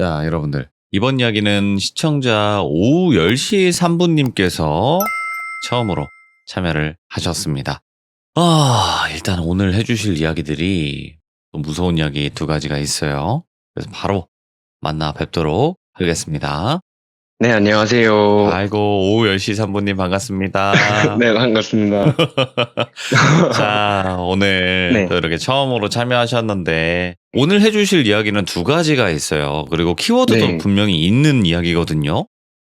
자, 여러분들. 이번 이야기는 시청자 오후 10시 3분님께서 처음으로 참여를 하셨습니다. 일단 오늘 해주실 이야기들이 무서운 이야기 두 가지가 있어요. 그래서 바로 만나 뵙도록 하겠습니다. 네, 안녕하세요. 아이고, 오후 10시 3분님 반갑습니다. 네, 반갑습니다. 자, 오늘 네. 또 이렇게 처음으로 참여하셨는데, 오늘 해주실 이야기는 두 가지가 있어요. 그리고 키워드도 네. 분명히 있는 이야기거든요.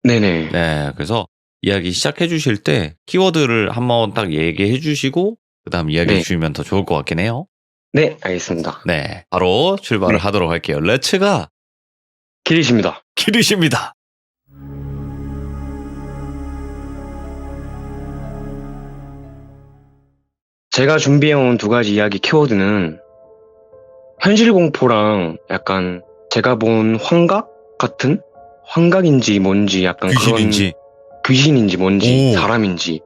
네네. 네, 그래서 이야기 시작해 주실 때 키워드를 한번 딱 얘기해 주시고, 그 다음 이야기해 네. 주시면 더 좋을 것 같긴 해요. 네, 알겠습니다. 네, 바로 출발을 네. 하도록 할게요. 렛츠가 키리십니다. 키리십니다. 제가 준비해온 두 가지 이야기 키워드는 현실공포랑 약간 제가 본 환각 같은? 환각인지 뭔지 약간 귀신인지. 귀신인지 뭔지 오. 사람인지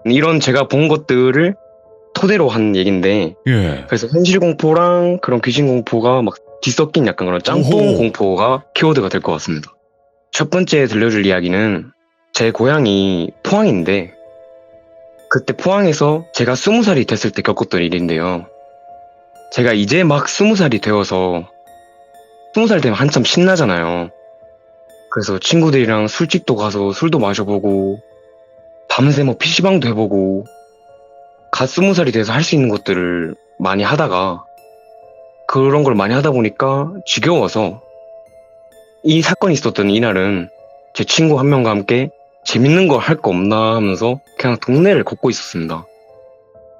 이런 제가 본 것들을 토대로 한 얘긴데, 예. 그래서 현실공포랑 그런 귀신공포가 막 뒤섞인 약간 그런 짬뽕 오호. 공포가 키워드가 될 것 같습니다. 첫 번째 들려줄 이야기는 제 고향이 포항인데, 그때 포항에서 제가 20살이 됐을 때 겪었던 일인데요. 제가 이제 막 20살이 되어서 20살 되면 한참 신나잖아요. 그래서 친구들이랑 술집도 가서 술도 마셔보고 밤새 뭐 PC방도 해보고 갓 20살이 돼서 할 수 있는 것들을 많이 하다가, 그런 걸 많이 하다 보니까 지겨워서 이 사건이 있었던 이날은 제 친구 한 명과 함께 재밌는 거 할 거 없나 하면서 그냥 동네를 걷고 있었습니다.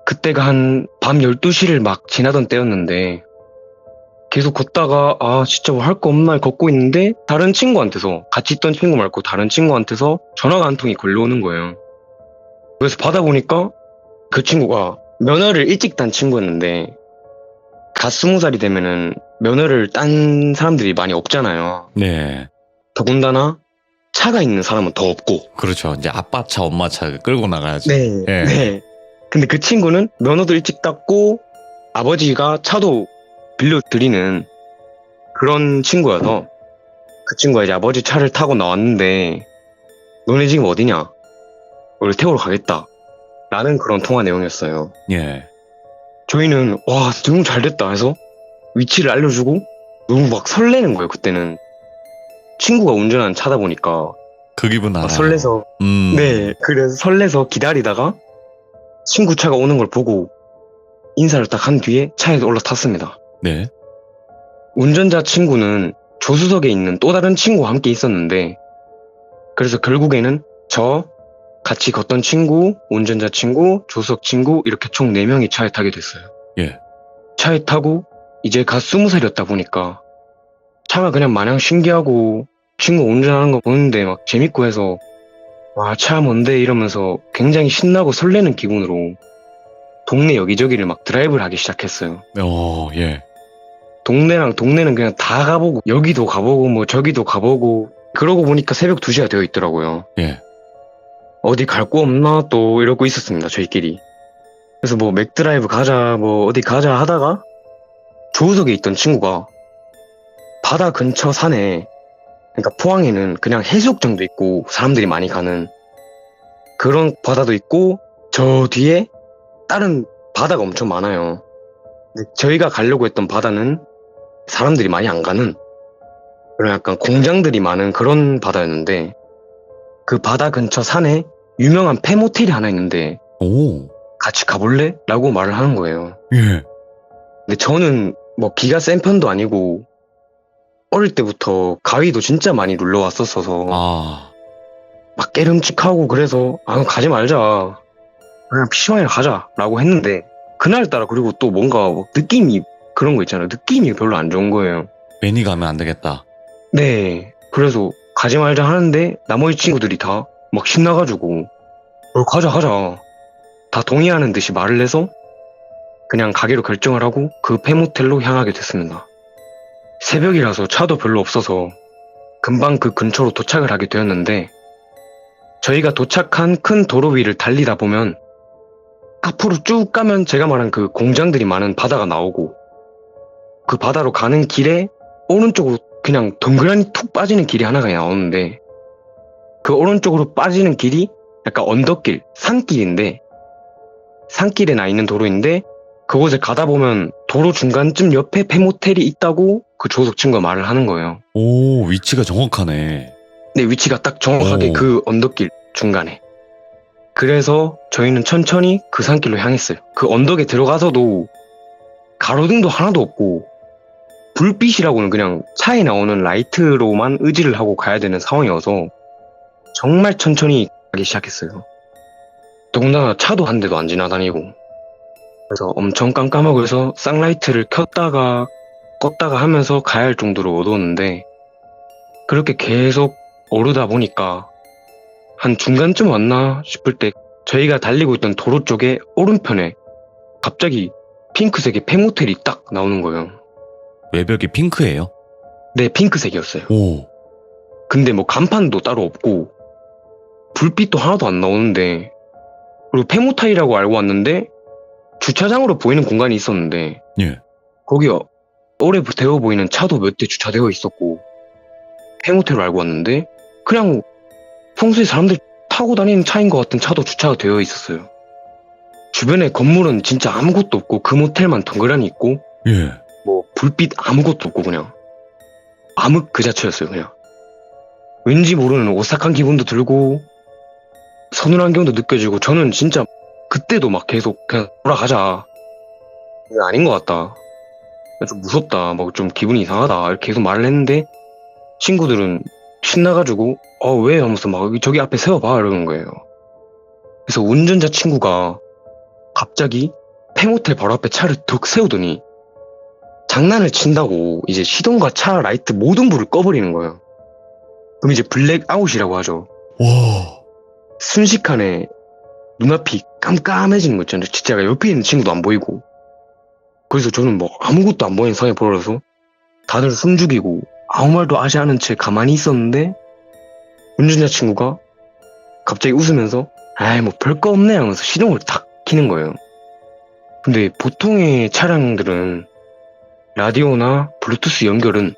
그때가 한 밤 12시를 막 지나던 때였는데, 계속 걷다가 진짜 뭐 할 거 없나 걷고 있는데 다른 친구한테서, 같이 있던 친구 말고 다른 친구한테서 전화가 한 통이 걸려오는 거예요. 그래서 받아보니까 그 친구가 면허를 일찍 딴 친구였는데, 갓 20살이 되면은 면허를 딴 사람들이 많이 없잖아요. 네. 더군다나 차가 있는 사람은 더 없고. 그렇죠. 이제 아빠 차, 엄마 차 끌고 나가야지. 네. 예. 네. 근데 그 친구는 면허도 일찍 땄고 아버지가 차도 빌려드리는 그런 친구여서, 그 친구가 이제 아버지 차를 타고 나왔는데, 너네 지금 어디냐? 우리 태우러 가겠다. 라는 그런 통화 내용이었어요. 예. 저희는 와, 너무 잘 됐다 해서 위치를 알려주고 너무 막 설레는 거예요. 그때는 친구가 운전하는 차다 보니까 그 기분 막 알아요. 설레서. 네, 그래서 설레서 기다리다가 친구 차가 오는 걸 보고 인사를 딱 한 뒤에 차에 올라탔습니다. 네. 운전자 친구는 조수석에 있는 또 다른 친구와 함께 있었는데, 그래서 결국에는 저, 같이 걷던 친구, 운전자 친구, 조수석 친구 이렇게 총 4명이 차에 타게 됐어요. 예. 차에 타고 이제 갓 20살이었다 보니까 차가 그냥 마냥 신기하고, 친구 운전하는 거 보는데 막 재밌고 해서 와, 차 뭔데 이러면서 굉장히 신나고 설레는 기분으로 동네 여기저기를 막 드라이브를 하기 시작했어요. 예. 동네는 그냥 다 가보고, 여기도 가보고 뭐 저기도 가보고, 그러고 보니까 새벽 2시가 되어 있더라고요. 예. 어디 갈 거 없나 또 이러고 있었습니다, 저희끼리. 그래서 뭐 맥드라이브 가자, 뭐 어디 가자 하다가 조수석에 있던 친구가 바다 근처 산에, 그러니까 포항에는 그냥 해수욕장도 있고 사람들이 많이 가는 그런 바다도 있고, 저 뒤에 다른 바다가 엄청 많아요. 근데 저희가 가려고 했던 바다는 사람들이 많이 안 가는 그런 약간 공장들이 많은 그런 바다였는데, 그 바다 근처 산에 유명한 폐모텔이 하나 있는데 오. 같이 가볼래? 라고 말을 하는 거예요. 예. 근데 저는 뭐 기가 센 편도 아니고 어릴 때부터 가위도 진짜 많이 눌러왔었어서 막 깨름칙하고, 그래서 가지 말자, 그냥 PC방이나 가자 라고 했는데, 그날따라 그리고 또 뭔가 느낌이, 그런 거 있잖아요. 느낌이 별로 안 좋은 거예요. 괜히 가면 안 되겠다. 네, 그래서 가지 말자 하는데 나머지 친구들이 다 막 신나가지고 가자 다 동의하는 듯이 말을 해서 그냥 가기로 결정을 하고 그 폐모텔로 향하게 됐습니다. 새벽이라서 차도 별로 없어서 금방 그 근처로 도착을 하게 되었는데, 저희가 도착한 큰 도로 위를 달리다 보면 앞으로 쭉 가면 제가 말한 그 공장들이 많은 바다가 나오고, 그 바다로 가는 길에 오른쪽으로 그냥 덩그러니 툭 빠지는 길이 하나가 나오는데 그 오른쪽으로 빠지는 길이 약간 언덕길, 산길인데 산길에 나 있는 도로인데 그곳을 가다 보면 도로 중간쯤 옆에 폐모텔이 있다고 그 조석 친구가 말을 하는 거예요. 오, 위치가 정확하네. 내 위치가 딱 정확하게 오. 그 언덕길 중간에. 그래서 저희는 천천히 그 산길로 향했어요. 그 언덕에 들어가서도 가로등도 하나도 없고 불빛이라고는 그냥 차에 나오는 라이트로만 의지를 하고 가야 되는 상황이어서 정말 천천히 가기 시작했어요. 더군다나 차도 한 대도 안 지나다니고 그래서 엄청 깜깜하고 해서 쌍라이트를 켰다가 껐다가 하면서 가야 할 정도로 어두웠는데 그렇게 계속 오르다 보니까 한 중간쯤 왔나 싶을 때 저희가 달리고 있던 도로 쪽에 오른편에 갑자기 핑크색의 폐모텔이 딱 나오는 거예요. 외벽이 핑크예요? 네, 핑크색이었어요. 오. 근데 뭐 간판도 따로 없고 불빛도 하나도 안 나오는데 그리고 폐모텔이라고 알고 왔는데 주차장으로 보이는 공간이 있었는데 예. 거기 오래되어 보이는 차도 몇 대 주차되어 있었고 폐모텔로 알고 왔는데 그냥 평소에 사람들 타고 다니는 차인 것 같은 차도 주차가 되어 있었어요. 주변에 건물은 진짜 아무것도 없고 그 모텔만 덩그러니 있고 예. 뭐 불빛 아무것도 없고 그냥 암흑 그 자체였어요. 그냥 왠지 모르는 오싹한 기분도 들고 서늘한 기분도 느껴지고 저는 진짜 그때도 막 계속 그냥 돌아가자, 이거 아닌 것 같다, 좀 무섭다, 막 좀 기분이 이상하다 이렇게 계속 말을 했는데 친구들은 신나가지고 왜? 하면서 막 저기 앞에 세워봐 이러는 거예요. 그래서 운전자 친구가 갑자기 폐모텔 바로 앞에 차를 덕 세우더니 장난을 친다고 이제 시동과 차 라이트 모든 불을 꺼버리는 거예요. 그럼 이제 블랙아웃이라고 하죠. 와. 순식간에 눈앞이 깜깜해지는 거 있잖아요. 진짜 옆에 있는 친구도 안 보이고. 그래서 저는 뭐 아무것도 안 보이는 상황에 벌어서 다들 숨죽이고 아무 말도 하지 않은 채 가만히 있었는데 운전자 친구가 갑자기 웃으면서 아이 뭐 별거 없네 하면서 시동을 탁 키는 거예요. 근데 보통의 차량들은 라디오나 블루투스 연결은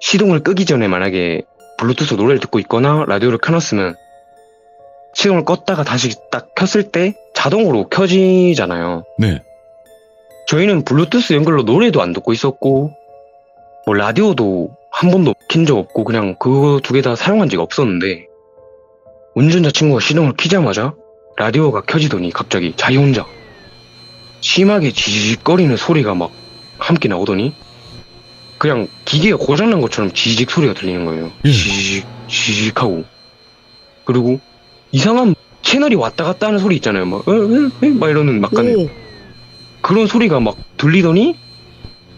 시동을 끄기 전에 만약에 블루투스 노래를 듣고 있거나 라디오를 켜놨으면 시동을 껐다가 다시 딱 켰을 때 자동으로 켜지잖아요. 네. 저희는 블루투스 연결로 노래도 안 듣고 있었고 뭐 라디오도 한 번도 킨 적 없고 그냥 그거 두 개 다 사용한 적이 없었는데 운전자 친구가 시동을 키자마자 라디오가 켜지더니 갑자기 자기 혼자 심하게 지직거리는 소리가 막 함께 나오더니 그냥 기계가 고장난 것처럼 지직 소리가 들리는 거예요. 지직하고 그리고 이상한 채널이 왔다 갔다 하는 소리 있잖아요. 막 이러는 막간에 그런 소리가 막 들리더니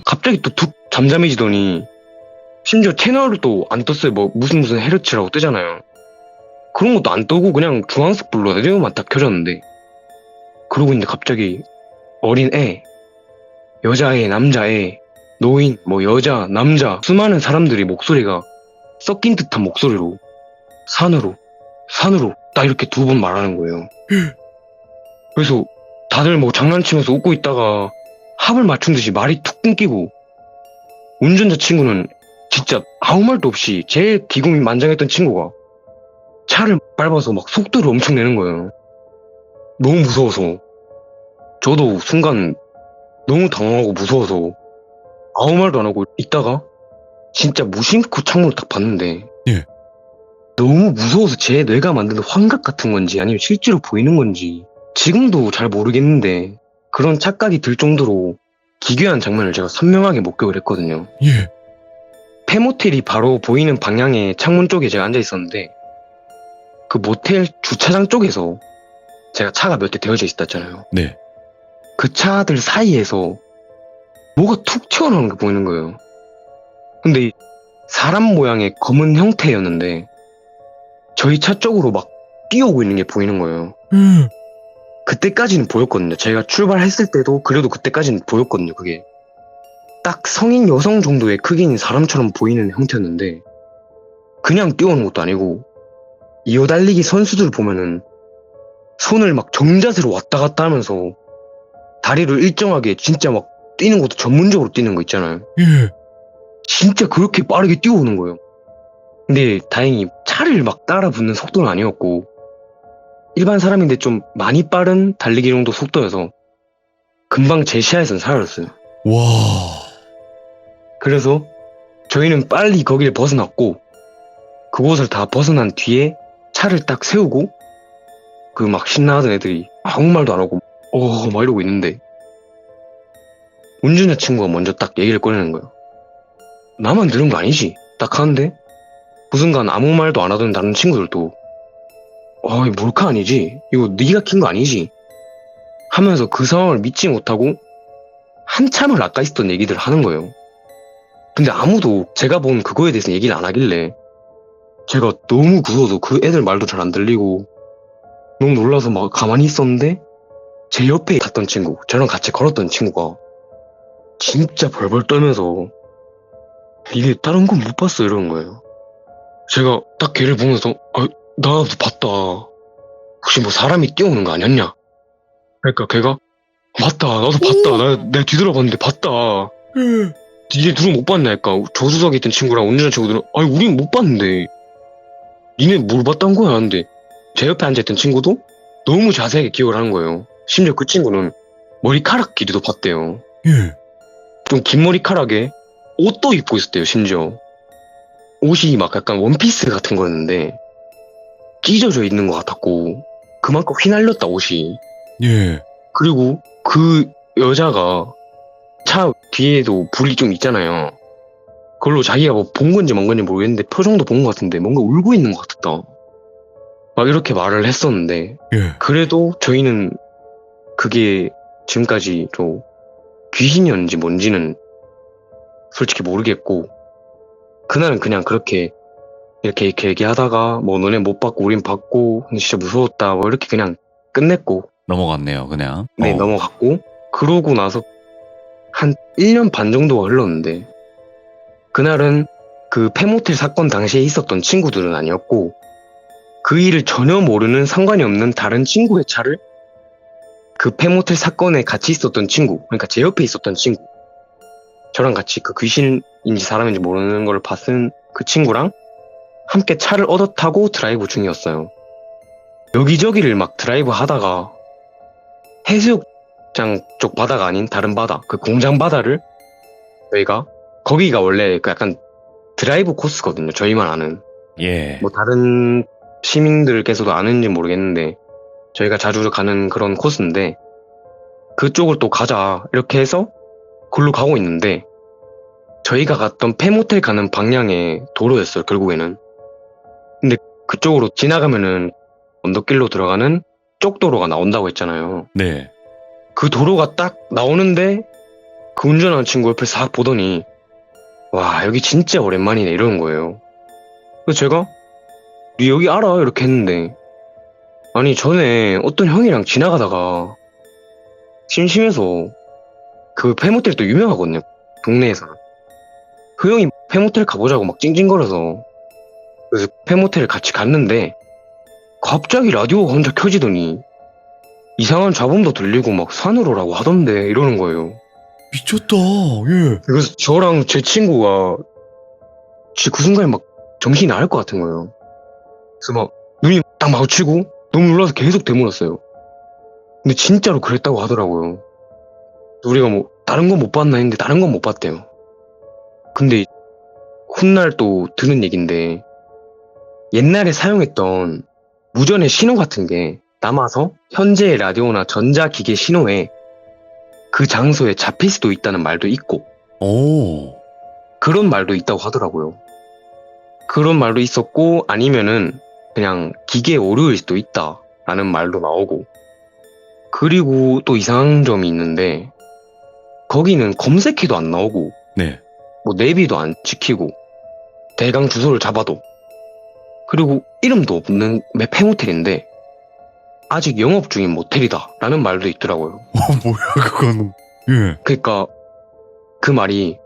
갑자기 또 툭 잠잠해지더니 심지어 채널도 안 떴어요. 뭐 무슨 헤르츠라고 뜨잖아요. 그런 것도 안 뜨고 그냥 주황색 불로 라디오만 딱 켜졌는데 그러고 있는데 갑자기 어린 애, 여자애, 남자애, 노인, 뭐 여자, 남자 수많은 사람들이 목소리가 섞인 듯한 목소리로 산으로 딱 이렇게 두 번 말하는 거예요. 그래서 다들 뭐 장난치면서 웃고 있다가 합을 맞춘 듯이 말이 툭 끊기고 운전자 친구는 진짜 아무 말도 없이 제일 기분이 만장했던 친구가 차를 밟아서 막 속도를 엄청 내는 거예요. 너무 무서워서. 저도 순간 너무 당황하고 무서워서 아무 말도 안 하고 있다가 진짜 무심코 창문을 딱 봤는데 예. 너무 무서워서 제 뇌가 만드는 환각 같은 건지 아니면 실제로 보이는 건지 지금도 잘 모르겠는데 그런 착각이 들 정도로 기괴한 장면을 제가 선명하게 목격을 했거든요. 예. 폐모텔이 바로 보이는 방향의 창문 쪽에 제가 앉아 있었는데 그 모텔 주차장 쪽에서 제가 차가 몇 대 되어져 있었잖아요. 네. 그 차들 사이에서 뭐가 툭 튀어나오는 게 보이는 거예요. 근데 사람 모양의 검은 형태였는데 저희 차 쪽으로 막 뛰어오고 있는 게 보이는 거예요. 그때까지는 보였거든요. 제가 출발했을 때도 그래도 그때까지는 보였거든요. 그게 딱 성인 여성 정도의 크기인 사람처럼 보이는 형태였는데 그냥 뛰어오는 것도 아니고 이어달리기 선수들 보면은 손을 막 정자세로 왔다 갔다 하면서 다리를 일정하게 진짜 막 뛰는 것도 전문적으로 뛰는 거 있잖아요. 예. 진짜 그렇게 빠르게 뛰어오는 거예요. 근데 다행히 차를 막 따라 붙는 속도는 아니었고 일반 사람인데 좀 많이 빠른 달리기 정도 속도여서 금방 제 시야에선 사라졌어요. 와. 그래서 저희는 빨리 거기를 벗어났고 그곳을 다 벗어난 뒤에 차를 딱 세우고 그 막 신나하던 애들이 아무 말도 안 하고 막 이러고 있는데 운전자 친구가 먼저 딱 얘기를 꺼내는 거예요. 나만 들은 거 아니지? 딱 하는데 그 순간 아무 말도 안 하던 다른 친구들도 이 몰카 아니지? 이거 네가 킨 거 아니지? 하면서 그 상황을 믿지 못하고 한참을 아까 있었던 얘기들을 하는 거예요. 근데 아무도 제가 본 그거에 대해서 얘기를 안 하길래 제가 너무 굳어도 그 애들 말도 잘 안 들리고 너무 놀라서 막 가만히 있었는데 제 옆에 탔던 친구, 저랑 같이 걸었던 친구가 진짜 벌벌 떨면서 니네 다른 건 못 봤어 이러는 거예요. 제가 딱 걔를 보면서 나도 봤다. 혹시 뭐 사람이 뛰어오는 거 아니었냐? 그러니까 걔가 맞다 나도 봤다 내가 뒤돌아봤는데 봤다. 니네 둘은 못 봤냐니까 조수석에 있던 친구랑 운전자 친구들은 우린 못 봤는데 니네 뭘 봤단 거야 하는데 제 옆에 앉아있던 친구도 너무 자세하게 기억을 하는 거예요. 심지어 그 친구는 머리카락 길이도 봤대요. 예. 좀 긴 머리카락에 옷도 입고 있었대요. 심지어 옷이 막 약간 원피스 같은 거였는데 찢어져 있는 것 같았고 그만큼 휘날렸다 옷이. 예. 그리고 그 여자가 차 뒤에도 불이 좀 있잖아요. 그걸로 자기가 뭐 본 건지 뭔 건지 모르겠는데 표정도 본 것 같은데 뭔가 울고 있는 것 같았다. 막 이렇게 말을 했었는데 예. 그래도 저희는 그게 지금까지 좀 귀신이었는지 뭔지는 솔직히 모르겠고 그날은 그냥 그렇게 이렇게 얘기하다가 뭐 너네 못 받고 우린 받고 근데 진짜 무서웠다 뭐 이렇게 그냥 끝냈고 넘어갔네요, 그냥. 네 넘어갔고 그러고 나서 한 1년 반 정도가 흘렀는데 그날은 그 폐모텔 사건 당시에 있었던 친구들은 아니었고 그 일을 전혀 모르는 상관이 없는 다른 친구의 차를 그 폐모텔 사건에 같이 있었던 친구, 그러니까 제 옆에 있었던 친구, 저랑 같이 그 귀신인지 사람인지 모르는 걸 봤은 그 친구랑 함께 차를 얻어 타고 드라이브 중이었어요. 여기저기를 막 드라이브 하다가 해수욕장 쪽 바다가 아닌 다른 바다, 그 공장 바다를 저희가 거기가 원래 그 약간 드라이브 코스거든요. 저희만 아는. 예. 뭐 다른 시민들께서도 아는지 모르겠는데 저희가 자주 가는 그런 코스인데 그쪽을 또 가자 이렇게 해서 글로 가고 있는데 저희가 갔던 폐모텔 가는 방향의 도로였어요. 결국에는. 근데 그쪽으로 지나가면은 언덕길로 들어가는 쪽 도로가 나온다고 했잖아요. 네. 그 도로가 딱 나오는데 그 운전하는 친구 옆에 싹 보더니 와 여기 진짜 오랜만이네 이러는 거예요. 그래서 제가 니 여기 알아? 이렇게 했는데 아니 전에 어떤 형이랑 지나가다가 심심해서 그 폐모텔 또 유명하거든요. 동네에서는. 그 형이 폐모텔 가보자고 막 찡찡거려서 그래서 폐모텔을 같이 갔는데 갑자기 라디오가 혼자 켜지더니 이상한 잡음도 들리고 막 산으로 오라고 하던데 이러는 거예요. 미쳤다. 예. 그래서 저랑 제 친구가 진짜 그 순간에 막 정신이 나갈 것 같은 거예요. 그래서 막 눈이 딱 마주치고 너무 놀라서 계속 되물었어요. 근데 진짜로 그랬다고 하더라고요. 우리가 뭐 다른 건 못 봤나 했는데 다른 건 못 봤대요. 근데 훗날 또 들은 얘긴데 옛날에 사용했던 무전의 신호 같은 게 남아서 현재의 라디오나 전자기계 신호에 그 장소에 잡힐 수도 있다는 말도 있고 오. 그런 말도 있다고 하더라고요. 그런 말도 있었고 아니면은 그냥 기계 오류일 수도 있다라는 말도 나오고 그리고 또 이상한 점이 있는데 거기는 검색해도 안 나오고 네. 뭐 내비도 안 찍히고 대강 주소를 잡아도 그리고 이름도 없는 폐모텔인데 아직 영업 중인 모텔이다 라는 말도 있더라고요. 뭐야, 그거는. 예. 그러니까 그 말이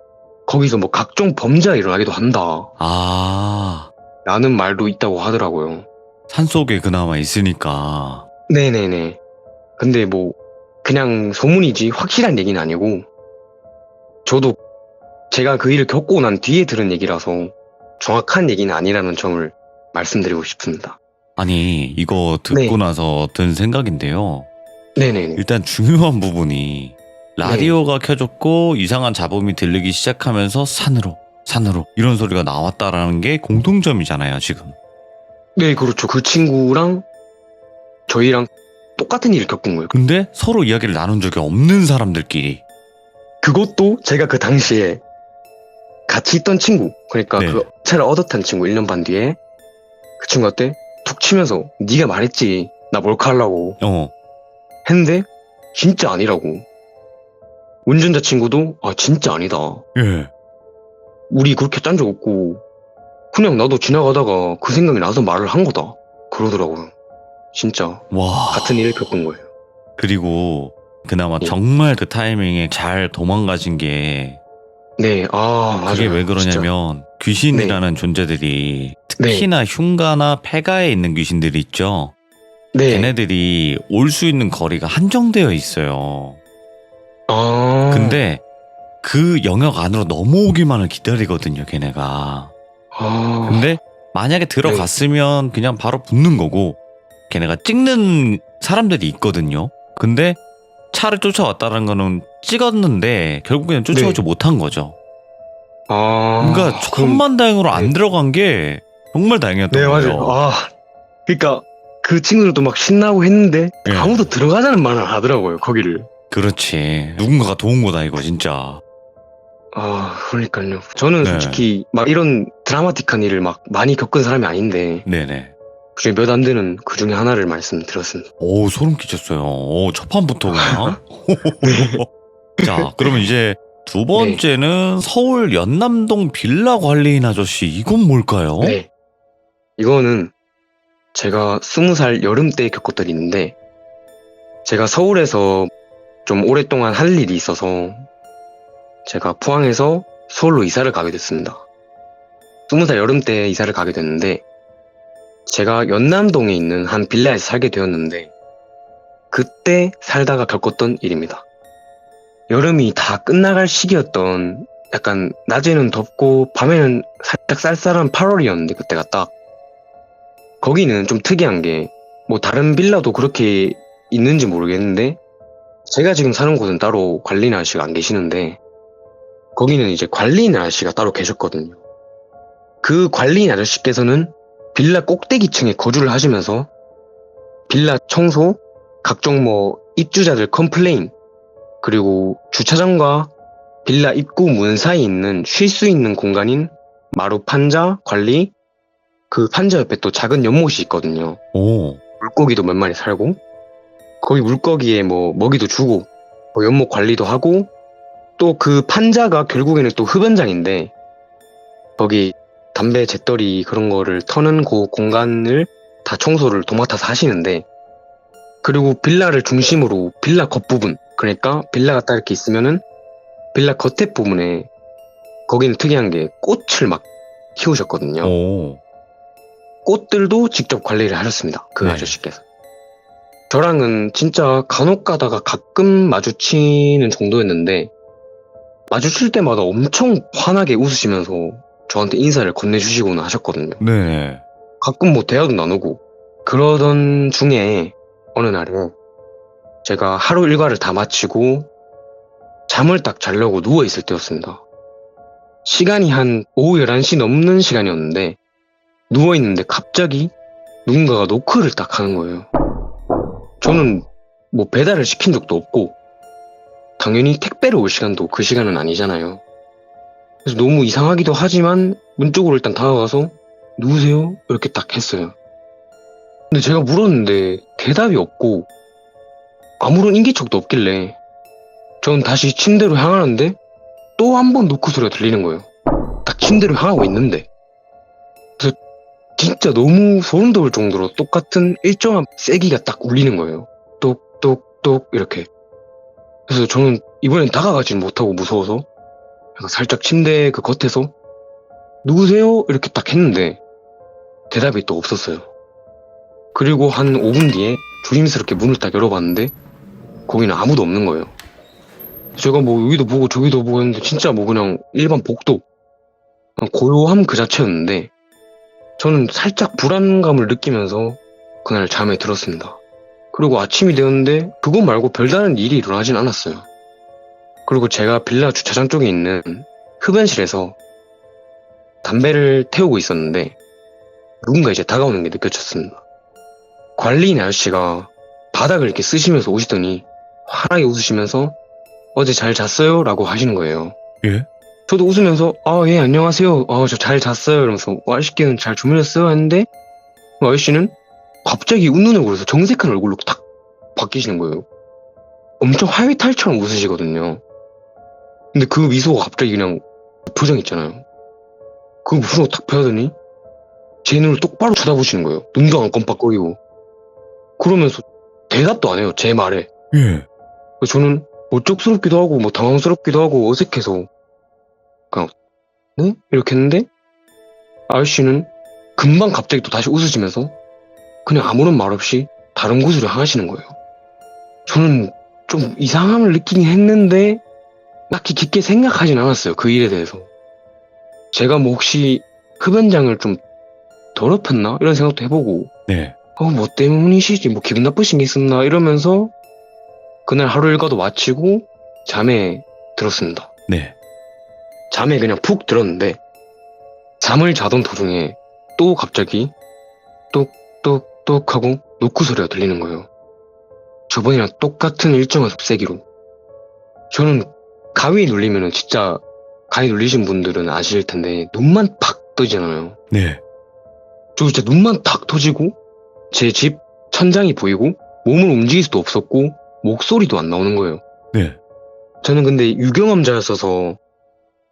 거기서 뭐 각종 범죄가 일어나기도 한다 아. 라는 말도 있다고 하더라고요. 산속에 그나마 있으니까. 네네네. 근데 뭐 그냥 소문이지 확실한 얘기는 아니고 저도 제가 그 일을 겪고 난 뒤에 들은 얘기라서 정확한 얘기는 아니라는 점을 말씀드리고 싶습니다. 아니, 이거 듣고 네. 나서 든 생각인데요. 네네네. 일단 중요한 부분이 라디오가 켜졌고 이상한 잡음이 들리기 시작하면서 산으로 이런 소리가 나왔다라는 게 공통점이잖아요, 지금. 네, 그렇죠. 그 친구랑 저희랑 똑같은 일을 겪은 거예요. 근데 서로 이야기를 나눈 적이 없는 사람들끼리. 그것도 제가 그 당시에 같이 있던 친구, 그러니까 네. 그 차를 얻어탄 친구 1년 반 뒤에 그 친구한테 툭 치면서 네가 말했지 나 몰카 하려고 했는데 진짜 아니라고. 운전자 친구도 아 진짜 아니다. 예. 우리 그렇게 짠 적 없고 그냥 나도 지나가다가 그 생각이 나서 말을 한 거다. 그러더라고요. 진짜 와. 같은 일을 겪은 거예요. 그리고 그나마 예. 정말 그 타이밍에 잘 도망가신 게 네, 아 맞아요. 그게 왜 진짜. 그러냐면 귀신이라는 존재들이 네. 특히나 흉가나 폐가에 있는 귀신들이 있죠. 네. 걔네들이 올 수 있는 거리가 한정되어 있어요. 아 근데 그 영역 안으로 넘어오기만을 기다리거든요, 걔네가. 아 근데 만약에 들어갔으면 그냥 바로 붙는 거고 걔네가 찍는 사람들이 있거든요. 근데 차를 쫓아왔다는 거는 찍었는데 결국에는 쫓아오지 못한 거죠. 그러니까 그럼- 천만다행으로 안 네. 들어간 게 정말 다행이었던 네 거예요. 맞아요. 아 그러니까 그 친구들도 막 신나고 했는데 예. 아무도 들어가자는 말을 안 하더라고요 거기를. 그렇지. 누군가가 도운 거다 이거 진짜. 아 그러니까요. 저는 네. 솔직히 막 이런 드라마틱한 일을 막 많이 겪은 사람이 아닌데 네네. 그중에 몇 안 되는 그 중에 하나를 말씀드렸습니다. 오 소름 끼쳤어요. 오 첫 판부터 그냥. 자 그러면 이제 두 번째는 서울 연남동 빌라 관리인 아저씨 이건 뭘까요? 네. 이거는 제가 20살 여름 때 겪었던 일인데 제가 서울에서 좀 오랫동안 할 일이 있어서 제가 포항에서 서울로 이사를 가게 됐습니다. 20살 여름 때 이사를 가게 됐는데 제가 연남동에 있는 한 빌라에서 살게 되었는데 그때 살다가 겪었던 일입니다. 여름이 다 끝나갈 시기였던 약간 낮에는 덥고 밤에는 살짝 쌀쌀한 8월이었는데 그때가 딱 거기는 좀 특이한 게 뭐 다른 빌라도 그렇게 있는지 모르겠는데 제가 지금 사는 곳은 따로 관리인 아저씨가 안 계시는데 거기는 이제 관리인 아저씨가 따로 계셨거든요. 그 관리인 아저씨께서는 빌라 꼭대기층에 거주를 하시면서 빌라 청소, 각종 뭐 입주자들 컴플레인, 그리고 주차장과 빌라 입구 문 사이에 있는 쉴 수 있는 공간인 마루 판자 관리, 그 판자 옆에 또 작은 연못이 있거든요. 오. 물고기도 몇 마리 살고 거기 물고기에 뭐 먹이도 주고 뭐 연못 관리도 하고 또 그 판자가 결국에는 또 흡연장인데 거기 담배 재떨이 그런 거를 터는 그 공간을 다 청소를 도맡아서 하시는데 그리고 빌라를 중심으로 빌라 겉부분 그러니까 빌라가 딱 이렇게 있으면은 빌라 겉에 부분에 거기는 특이한 게 꽃을 막 키우셨거든요. 오. 꽃들도 직접 관리를 하셨습니다. 그 네. 아저씨께서. 저랑은 진짜 간혹 가다가 가끔 마주치는 정도였는데 마주칠 때마다 엄청 환하게 웃으시면서 저한테 인사를 건네주시고는 하셨거든요. 네. 가끔 뭐 대화도 나누고 그러던 중에 어느 날에 제가 하루 일과를 다 마치고 잠을 딱 자려고 누워있을 때였습니다. 시간이 한 오후 11시 넘는 시간이었는데 누워있는데 갑자기 누군가가 노크를 딱 하는 거예요. 저는 뭐 배달을 시킨 적도 없고 당연히 택배로 올 시간도 그 시간은 아니잖아요. 그래서 너무 이상하기도 하지만 문 쪽으로 일단 다가가서 누구세요? 이렇게 딱 했어요. 근데 제가 물었는데 대답이 없고 아무런 인기척도 없길래 전 다시 침대로 향하는데 또 한 번 노크 소리가 들리는 거예요. 딱 침대로 향하고 있는데. 그래서 진짜 너무 소름 돋을 정도로 똑같은 일정한 세기가 딱 울리는 거예요. 똑똑똑 이렇게. 그래서 저는 이번엔 다가가지 못하고 무서워서 약간 살짝 침대 그 겉에서 누구세요? 이렇게 딱 했는데 대답이 또 없었어요. 그리고 한 5분 뒤에 조심스럽게 문을 딱 열어봤는데 거기는 아무도 없는 거예요. 제가 뭐 여기도 보고 저기도 보고 했는데 진짜 뭐 그냥 일반 복도 그냥 고요함 그 자체였는데 저는 살짝 불안감을 느끼면서 그날 잠에 들었습니다. 그리고 아침이 되었는데 그거 말고 별다른 일이 일어나진 않았어요. 그리고 제가 빌라 주차장 쪽에 있는 흡연실에서 담배를 태우고 있었는데 누군가 이제 다가오는 게 느껴졌습니다. 관리인 아저씨가 바닥을 이렇게 쓰시면서 오시더니 환하게 웃으시면서 어제 잘 잤어요? 라고 하시는 거예요. 예? 저도 웃으면서 예 안녕하세요. 저 잘 잤어요. 이러면서 아저씨께는 잘 주무셨어요? 했는데 아저씨는 갑자기 웃는 얼굴에서 정색한 얼굴로 탁 바뀌시는 거예요. 엄청 화이탈처럼 웃으시거든요. 근데 그 미소가 갑자기 그냥 표정 있잖아요. 그 미소가 탁 펴더니 제 눈을 똑바로 쳐다보시는 거예요. 눈도 안 깜빡거리고. 그러면서 대답도 안 해요. 제 말에. 예. 그래서 저는 어쪽스럽기도 하고 뭐 당황스럽기도 하고 어색해서 그냥 네? 이렇게 했는데 아저씨는 금방 갑자기 또 다시 웃으시면서 그냥 아무런 말 없이 다른 곳으로 향하시는 거예요. 저는 좀 이상함을 느끼긴 했는데 딱히 깊게 생각하진 않았어요. 그 일에 대해서. 제가 뭐 혹시 흡연장을 좀 더럽혔나? 이런 생각도 해보고 네. 뭐 때문이시지? 뭐 기분 나쁘신 게 있었나? 이러면서 그날 하루 일과도 마치고 잠에 들었습니다. 네. 잠에 그냥 푹 들었는데 잠을 자던 도중에 또 갑자기 똑똑똑 하고 노크 소리가 들리는 거예요. 저번이랑 똑같은 일정한 숲세기로. 저는 가위 눌리면은 진짜 가위 눌리신 분들은 아실 텐데 눈만 팍 떠지잖아요. 네. 저 진짜 눈만 탁 터지고 제 집 천장이 보이고 몸을 움직일 수도 없었고 목소리도 안 나오는 거예요. 네. 저는 근데 유경험자였어서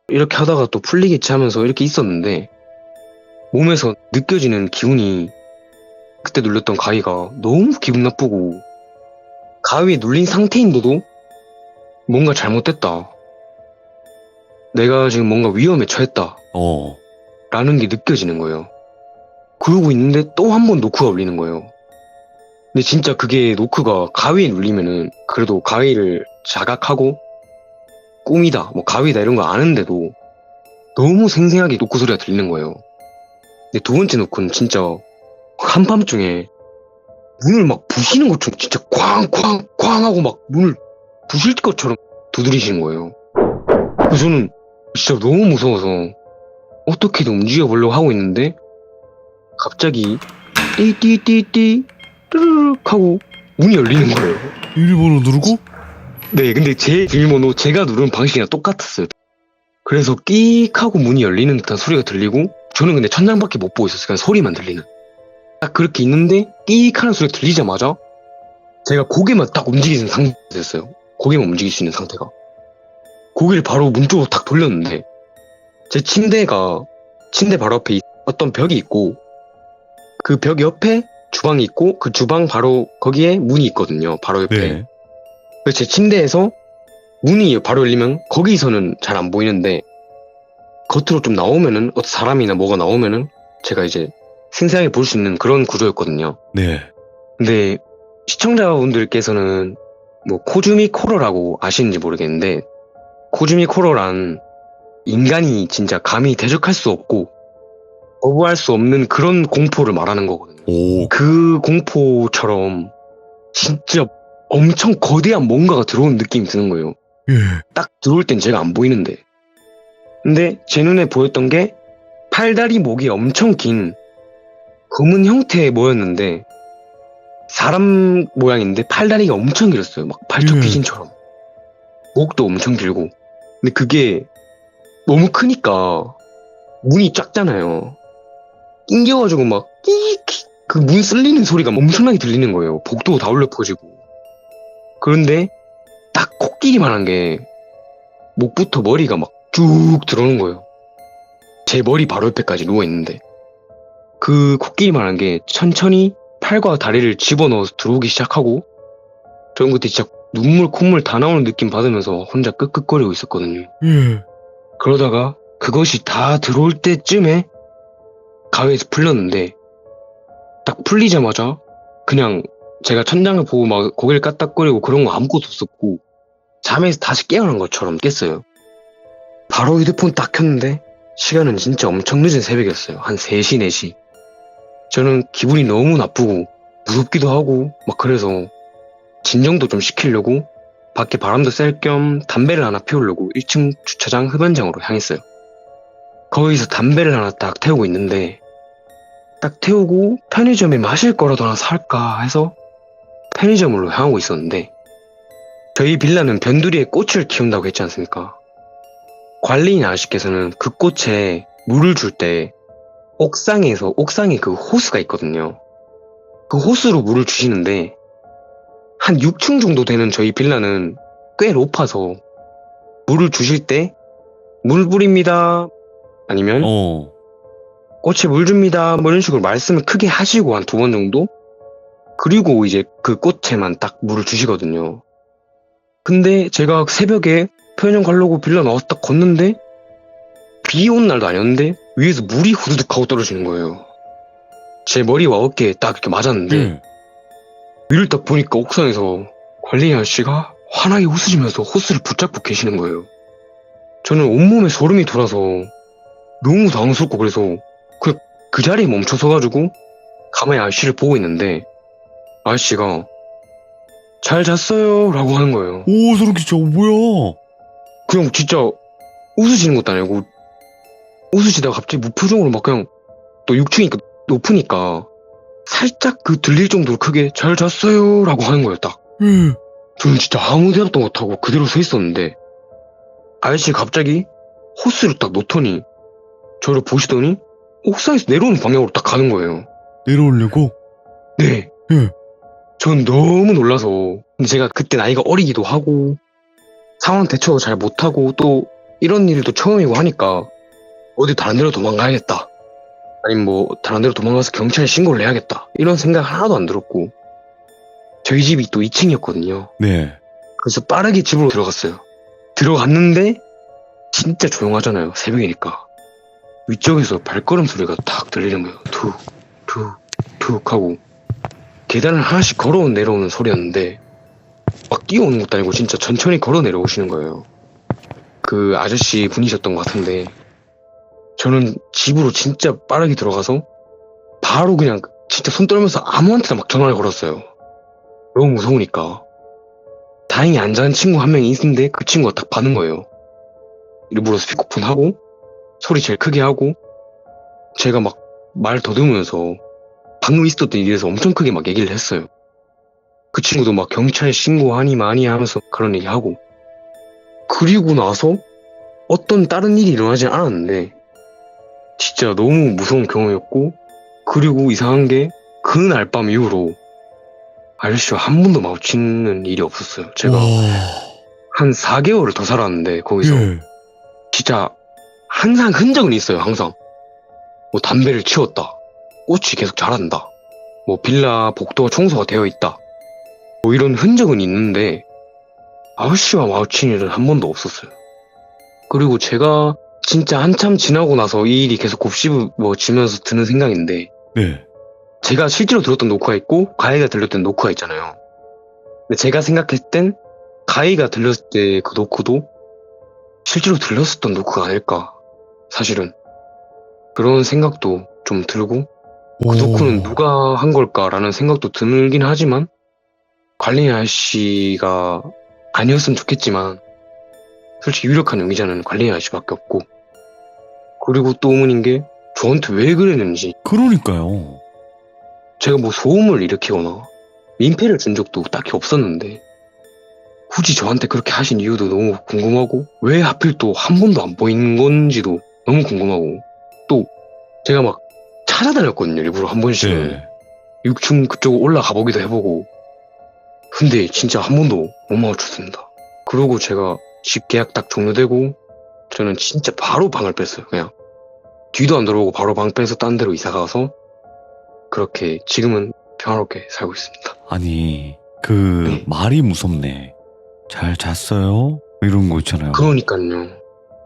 이렇게 하다가 또 풀리겠지 하면서 이렇게 있었는데 몸에서 느껴지는 기운이 그때 눌렸던 가위가 너무 기분 나쁘고 가위에 눌린 상태인데도 뭔가 잘못됐다. 내가 지금 뭔가 위험에 처했다. 어. 라는 게 느껴지는 거예요. 그러고 있는데 또 한 번 노크가 울리는 거예요. 근데 진짜 그게 노크가 가위에 눌리면은 그래도 가위를 자각하고 꿈이다, 뭐 가위다 이런 거 아는데도 너무 생생하게 노크 소리가 들리는 거예요. 근데 두 번째 노크는 진짜 한밤중에 문을 막 부시는 것처럼 진짜 쾅쾅쾅 하고 막 문을 부실 것처럼 두드리시는 거예요. 그래서 저는 진짜 너무 무서워서 어떻게든 움직여 보려고 하고 있는데 갑자기 띠띠띠띠 르르륵 하고 문이 열리는 거예요. 일본어 누르고? 네, 근데 제 비밀번호 제가 누른 방식이랑 똑같았어요. 그래서 끼익 하고 문이 열리는 듯한 소리가 들리고 저는 근데 천장밖에 못 보고 있었어요. 그냥 소리만 들리는. 딱 그렇게 있는데 끼익 하는 소리가 들리자마자 제가 고개만 딱 움직이는 상태였어요. 고개만 움직일 수 있는 상태가. 고개를 바로 문 쪽으로 딱 돌렸는데 제 침대가 침대 바로 앞에 어떤 벽이 있고 그 벽 옆에 주방이 있고 그 주방 바로 거기에 문이 있거든요. 바로 옆에. 네. 그래서 제 침대에서 문이 바로 열리면 거기서는 잘 안 보이는데 겉으로 좀 나오면은 어떤 사람이나 뭐가 나오면은 제가 이제 생생하게 볼 수 있는 그런 구조였거든요. 네. 근데 시청자분들께서는 뭐 코즈미 코러라고 아시는지 모르겠는데 코즈미 코러란 인간이 진짜 감히 대적할 수 없고 거부할 수 없는 그런 공포를 말하는 거거든요. 오. 그 공포처럼 진짜 엄청 거대한 뭔가가 들어오는 느낌이 드는 거예요. 예. 딱 들어올 땐 제가 안 보이는데. 근데 제 눈에 보였던 게 팔다리 목이 엄청 긴 검은 형태의 뭐였는데 사람 모양인데 팔다리가 엄청 길었어요. 막 발톱 귀신처럼. 목도 엄청 길고. 근데 그게 너무 크니까 문이 작잖아요. 낑겨가지고 막 끼익 그 문 쓸리는 소리가 엄청나게 들리는 거예요. 복도 다 울려 퍼지고. 그런데 딱 코끼리만한 게 목부터 머리가 막 쭉 들어오는 거예요. 제 머리 바로 옆에까지 누워있는데 그 코끼리만한 게 천천히 팔과 다리를 집어넣어서 들어오기 시작하고 저는 그때 진짜 눈물 콧물 다 나오는 느낌 받으면서 혼자 끄끄거리고 있었거든요. 예. 그러다가 그것이 다 들어올 때쯤에 가위에서 풀렸는데 딱 풀리자마자 그냥 제가 천장을 보고 막 고개를 까딱거리고 그런 거 아무것도 없었고 잠에서 다시 깨어난 것처럼 깼어요. 바로 휴대폰 딱 켰는데 시간은 진짜 엄청 늦은 새벽이었어요. 한 3시, 4시. 저는 기분이 너무 나쁘고 무섭기도 하고 막 그래서 진정도 좀 시키려고 밖에 바람도 쐴 겸 담배를 하나 피우려고 1층 주차장 흡연장으로 향했어요. 거기서 담배를 하나 딱 태우고 있는데 딱 태우고 편의점에 마실 거라도 하나 살까 해서 편의점으로 향하고 있었는데 저희 빌라는 변두리에 꽃을 키운다고 했지 않습니까? 관리인 아저씨께서는 그 꽃에 물을 줄 때 옥상에 그 호스가 있거든요. 그 호스로 물을 주시는데 한 6층 정도 되는 저희 빌라는 꽤 높아서 물을 주실 때 물 뿌립니다 아니면 꽃에 물 줍니다 뭐 이런 식으로 말씀을 크게 하시고 한 2번 정도 그리고 이제 그 꽃에만 딱 물을 주시거든요. 근데 제가 새벽에 편의점 가려고 빌라 나와서 딱 걷는데 비 오는 날도 아니었는데 위에서 물이 후두둑 하고 떨어지는 거예요. 제 머리와 어깨에 딱 이렇게 맞았는데 위를 딱 보니까 옥상에서 관리인 아저씨가 환하게 웃으시면서 호스를 붙잡고 계시는 거예요. 저는 온몸에 소름이 돌아서 너무 당황스럽고 그래서 그냥 그 자리에 멈춰서가지고 가만히 아저씨를 보고 있는데 아저씨가 잘 잤어요 라고 하는 거예요. 오, 소름 끼쳐. 뭐야? 그냥 진짜 웃으시는 것도 아니고 웃으시다가 갑자기 무표정으로 막 그냥 또 6층이니까 높으니까 살짝 그 들릴 정도로 크게 잘 잤어요 라고 하는 거예요 딱. 저는 진짜 아무 대답도 못하고 그대로 서 있었는데 아저씨 갑자기 호스를 딱 놓더니 저를 보시더니 옥상에서 내려오는 방향으로 딱 가는 거예요. 내려오려고? 네. 전 너무 놀라서 근데 제가 그때 나이가 어리기도 하고 상황 대처도 잘 못하고 또 이런 일도 처음이고 하니까 어디 다른 데로 도망가야겠다 아니면 뭐 다른 데로 도망가서 경찰에 신고를 해야겠다 이런 생각 하나도 안 들었고 저희 집이 또 2층이었거든요. 네. 그래서 빠르게 집으로 들어갔어요. 들어갔는데 진짜 조용하잖아요. 새벽이니까. 위쪽에서 발걸음 소리가 탁 들리는 거예요. 툭, 툭, 툭 하고 계단을 하나씩 걸어 내려오는 소리였는데 막 뛰어오는 것도 아니고 진짜 천천히 걸어 내려오시는 거예요. 그 아저씨 분이셨던 것 같은데 저는 집으로 진짜 빠르게 들어가서 바로 그냥 진짜 손 떨면서 아무한테나 막 전화를 걸었어요. 너무 무서우니까. 다행히 안 자는 친구 한 명이 있는데 그 친구가 딱 받은 거예요. 일부러 스피커폰 하고 소리 제일 크게 하고 제가 막 말 더듬으면서 방금 있었던 일에 대해서 엄청 크게 막 얘기를 했어요. 그 친구도 막 경찰 신고하니 마니 하면서 그런 얘기 하고 그리고 나서 어떤 다른 일이 일어나진 않았는데 진짜 너무 무서운 경험이었고 그리고 이상한 게 그날 밤 이후로 아저씨와 한 번도 마주치는 일이 없었어요. 제가 한 4개월을 더 살았는데 거기서 진짜 항상 흔적은 있어요. 항상 뭐 담배를 치웠다 꽃이 계속 자란다 뭐 빌라 복도가 청소가 되어 있다 뭐 이런 흔적은 있는데 아저씨와 마주친 일은 한 번도 없었어요. 그리고 제가 진짜 한참 지나고 나서 이 일이 계속 곱씹어지면서 드는 생각인데 네. 제가 실제로 들었던 녹화가 있고 가희가 들렸던 녹화가 있잖아요. 근데 제가 생각했을 땐 가희가 들렸을 때 그 녹화도 실제로 들렸었던 녹화가 아닐까 사실은 그런 생각도 좀 들고 그 녹화는 누가 한 걸까라는 생각도 들긴 하지만 관리인 아저씨가 아니었으면 좋겠지만 솔직히 유력한 용의자는 관리인 아저씨밖에 없고 그리고 또 의문인 게 저한테 왜 그랬는지 그러니까요. 제가 뭐 소음을 일으키거나 민폐를 준 적도 딱히 없었는데 굳이 저한테 그렇게 하신 이유도 너무 궁금하고 왜 하필 또 한 번도 안 보이는 건지도 너무 궁금하고 또 제가 막 찾아다녔거든요. 일부러 한 번씩은 네. 6층 그쪽 올라가 보기도 해보고 근데 진짜 한 번도 못 마주쳤습니다. 그러고 제가 집 계약 딱 종료되고 저는 진짜 바로 방을 뺐어요. 그냥 뒤도 안 돌아보고 바로 방 빼서 딴 데로 이사 가서 그렇게 지금은 평화롭게 살고 있습니다. 아니, 그 네. 말이 무섭네. 잘 잤어요? 이런 거 있잖아요. 그러니까요.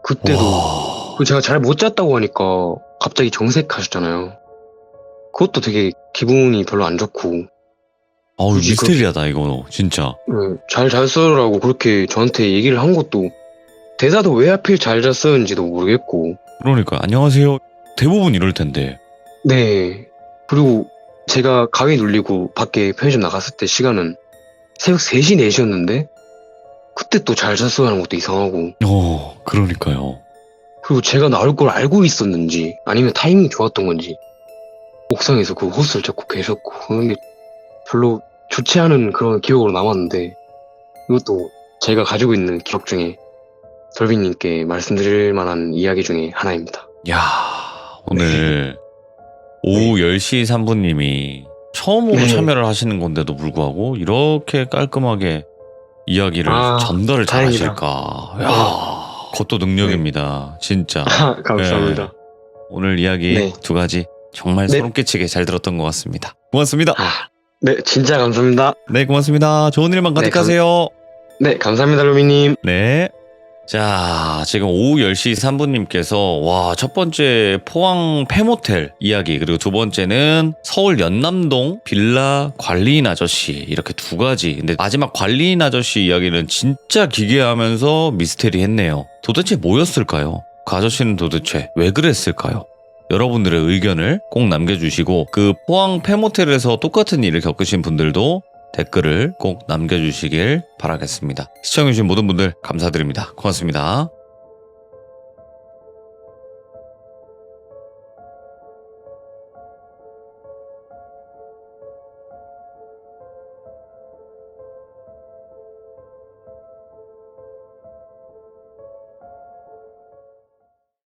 그때도 와. 그 제가 잘 못 잤다고 하니까 갑자기 정색하셨잖아요. 그것도 되게 기분이 별로 안 좋고 어우, 굳이 미스테리하다, 이거, 진짜. 잘 써라고 그렇게 저한테 얘기를 한 것도 대사도 왜 하필 잘 썼는지도 모르겠고. 그러니까, 안녕하세요. 대부분 이럴 텐데. 네. 그리고 제가 가위 눌리고 밖에 편의점 나갔을 때 시간은 새벽 3시, 4시였는데 그때 또 잘 잤어라는 것도 이상하고. 그러니까요. 그리고 제가 나올 걸 알고 있었는지 아니면 타이밍이 좋았던 건지 옥상에서 그 호스를 잡고 계셨고 그게 별로 좋지 않은 그런 기억으로 남았는데 이것도 제가 가지고 있는 기억 중에 돌비님께 말씀드릴 만한 이야기 중에 하나입니다. 야, 오늘 오후 10시 3분님이 처음으로 네. 참여를 하시는 건데도 불구하고 이렇게 깔끔하게 이야기를 전달을 잘 다행이다. 하실까. 야, 그것도 능력입니다. 진짜. 감사합니다. 네. 오늘 이야기 네. 두 가지 정말 네. 소름 끼치게 잘 들었던 것 같습니다. 고맙습니다. 네, 진짜 감사합니다. 네, 고맙습니다. 좋은 일만 네, 가득하세요. 네, 감사합니다, 로미님. 네. 자, 지금 오후 10시 3분님께서, 와, 첫 번째 포항 폐모텔 이야기, 그리고 두 번째는 서울 연남동 빌라 관리인 아저씨, 이렇게 두 가지. 근데 마지막 관리인 아저씨 이야기는 진짜 기괴하면서 미스테리했네요. 도대체 뭐였을까요? 그 아저씨는 도대체 왜 그랬을까요? 여러분들의 의견을 꼭 남겨주시고, 그 포항 폐모텔에서 똑같은 일을 겪으신 분들도 댓글을 꼭 남겨주시길 바라겠습니다. 시청해주신 모든 분들 감사드립니다. 고맙습니다.